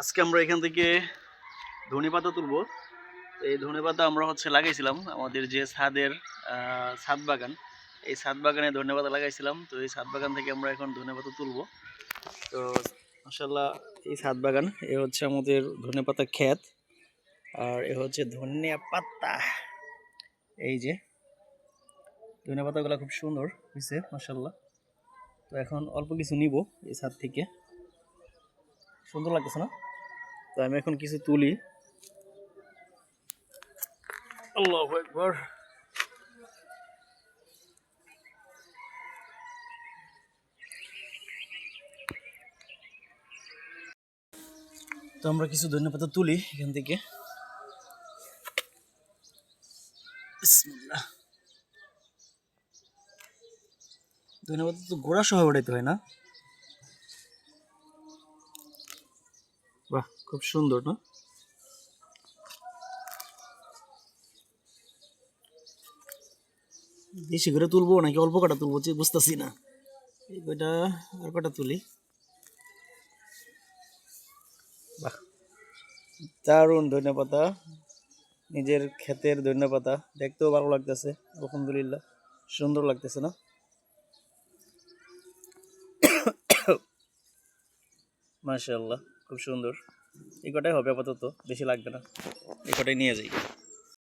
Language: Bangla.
আজকে আমরা এখান থেকে ধনেপাতা তুলবো। এই ধনেপাতা আমরা লাগাইছিলাম আমাদের যে ছাদ বাগান, এই ছাদ বাগানে ধনেপাতা লাগাইছিলাম। তো এই ছাদ বাগান থেকে আমরা এখন ধনেপাতা তুলবো। তো মাশাআল্লাহ, এই ছাদ বাগান, এ হচ্ছে আমাদের ধনেপাতা ক্ষেত, আর এ হচ্ছে ধনিয়া পাতা। এই যে ধনিয়া পাতাগুলো খুব সুন্দর হয়েছে মাশাআল্লাহ। তো এখন অল্প কিছু নিব এই ছাদ থেকে, সুন্দর লাগতেছে না? তো আমি এখন কিছু তুলি। আল্লাহু আকবার। তো আমরা কিছু ধনেপাতা তুলি এখান থেকে। বিসমিল্লাহ। ধনেপাতা তো গোড়া সহ উঠাইতে হয় না? বাহ, খুব সুন্দর না? বেশি করে তুলবো নাকি অল্প কটা তুলবো বুঝতেছি না। এই কয়টা আর কটা তুলি। বাহ, দারুণ ধনেপাতা, নিজের ক্ষেতের ধনেপাতা, দেখতেও ভালো লাগতেছে। আলহামদুলিল্লাহ, সুন্দর লাগতেছে না? মাশাআল্লাহ, খুব সুন্দর। এই কটাই হবে আপাতত, বেশি লাগবে না, এই কটাই নিয়ে যাই।